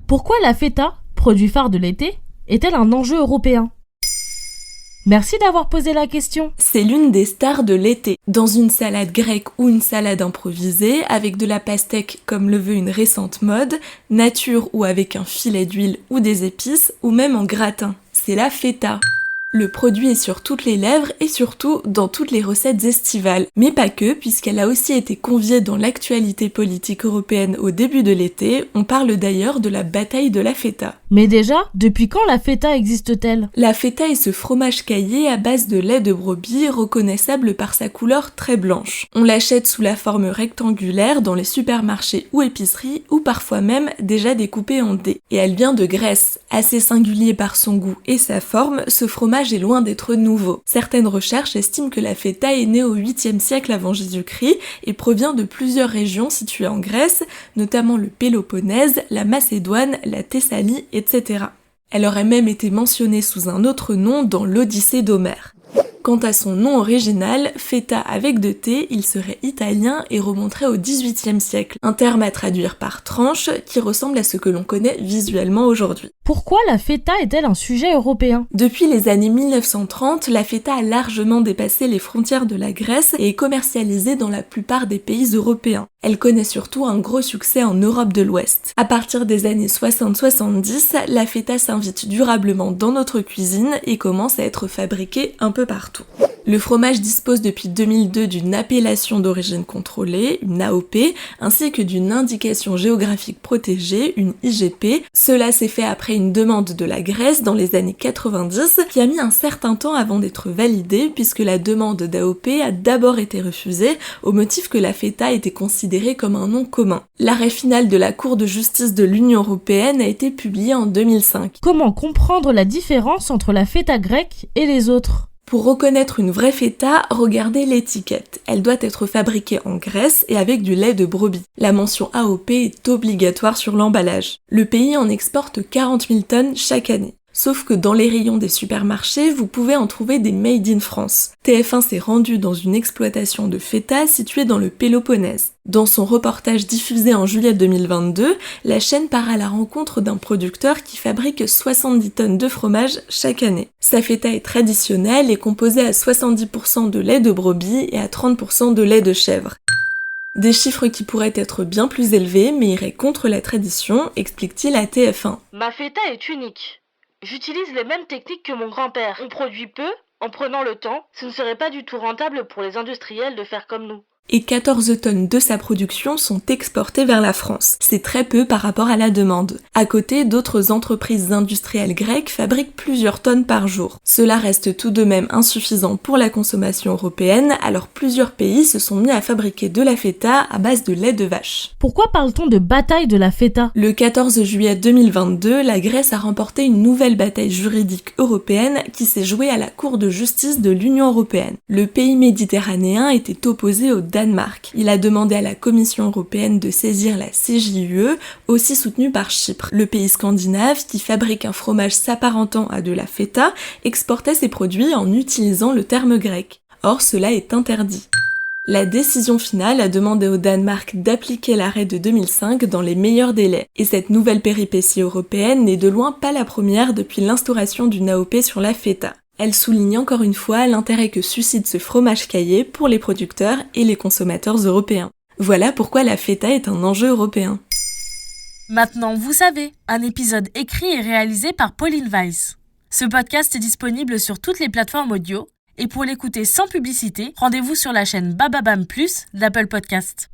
Pourquoi la feta, produit phare de l'été, est-elle un enjeu européen ? Merci d'avoir posé la question. C'est l'une des stars de l'été. Dans une salade grecque ou une salade improvisée, avec de la pastèque comme le veut une récente mode, nature ou avec un filet d'huile ou des épices, ou même en gratin. C'est la feta. Le produit est sur toutes les lèvres et surtout dans toutes les recettes estivales. Mais pas que, puisqu'elle a aussi été conviée dans l'actualité politique européenne au début de l'été. On parle d'ailleurs de la bataille de la feta. Mais déjà, depuis quand la feta existe-t-elle ? La feta est ce fromage caillé à base de lait de brebis reconnaissable par sa couleur très blanche. On l'achète sous la forme rectangulaire dans les supermarchés ou épiceries ou parfois même déjà découpée en dés. Et elle vient de Grèce. Assez singulier par son goût et sa forme, ce fromage est loin d'être nouveau. Certaines recherches estiment que la feta est née au 8e siècle avant Jésus-Christ et provient de plusieurs régions situées en Grèce, notamment le Péloponnèse, la Macédoine, la Thessalie, etc. Elle aurait même été mentionnée sous un autre nom dans l'Odyssée d'Homère. Quant à son nom original, feta avec 2 T, il serait italien et remonterait au XVIIIe siècle, un terme à traduire par tranche qui ressemble à ce que l'on connaît visuellement aujourd'hui. Pourquoi la feta est-elle un sujet européen ? Depuis les années 1930, la feta a largement dépassé les frontières de la Grèce et est commercialisée dans la plupart des pays européens. Elle connaît surtout un gros succès en Europe de l'Ouest. À partir des années 60-70, la feta s'invite durablement dans notre cuisine et commence à être fabriquée un peu partout. Le fromage dispose depuis 2002 d'une appellation d'origine contrôlée, une AOP, ainsi que d'une indication géographique protégée, une IGP. Cela s'est fait après une demande de la Grèce dans les années 90, qui a mis un certain temps avant d'être validée, puisque la demande d'AOP a d'abord été refusée, au motif que la feta était considérée comme un nom commun. L'arrêt final de la Cour de justice de l'Union européenne a été publié en 2005. Comment comprendre la différence entre la feta grecque et les autres ? Pour reconnaître une vraie feta, regardez l'étiquette. Elle doit être fabriquée en Grèce et avec du lait de brebis. La mention AOP est obligatoire sur l'emballage. Le pays en exporte 40 000 tonnes chaque année. Sauf que dans les rayons des supermarchés, vous pouvez en trouver des made in France. TF1 s'est rendu dans une exploitation de feta située dans le Péloponnèse. Dans son reportage diffusé en juillet 2022, la chaîne part à la rencontre d'un producteur qui fabrique 70 tonnes de fromage chaque année. Sa feta est traditionnelle et composée à 70% de lait de brebis et à 30% de lait de chèvre. Des chiffres qui pourraient être bien plus élevés mais iraient contre la tradition, explique-t-il à TF1. Ma feta est unique. J'utilise les mêmes techniques que mon grand-père. On produit peu, en prenant le temps. Ce ne serait pas du tout rentable pour les industriels de faire comme nous. Et 14 tonnes de sa production sont exportées vers la France. C'est très peu par rapport à la demande. À côté, d'autres entreprises industrielles grecques fabriquent plusieurs tonnes par jour. Cela reste tout de même insuffisant pour la consommation européenne, alors plusieurs pays se sont mis à fabriquer de la feta à base de lait de vache. Pourquoi parle-t-on de bataille de la feta ? Le 14 juillet 2022, la Grèce a remporté une nouvelle bataille juridique européenne qui s'est jouée à la Cour de justice de l'Union européenne. Le pays méditerranéen était opposé au Danemark. Il a demandé à la Commission européenne de saisir la CJUE, aussi soutenue par Chypre. Le pays scandinave, qui fabrique un fromage s'apparentant à de la feta, exportait ses produits en utilisant le terme grec. Or, cela est interdit. La décision finale a demandé au Danemark d'appliquer l'arrêt de 2005 dans les meilleurs délais. Et cette nouvelle péripétie européenne n'est de loin pas la première depuis l'instauration d'une AOP sur la feta. Elle souligne encore une fois l'intérêt que suscite ce fromage caillé pour les producteurs et les consommateurs européens. Voilà pourquoi la feta est un enjeu européen. Maintenant, vous savez, un épisode écrit et réalisé par Pauline Weiss. Ce podcast est disponible sur toutes les plateformes audio et pour l'écouter sans publicité, rendez-vous sur la chaîne Bababam Plus d'Apple Podcast.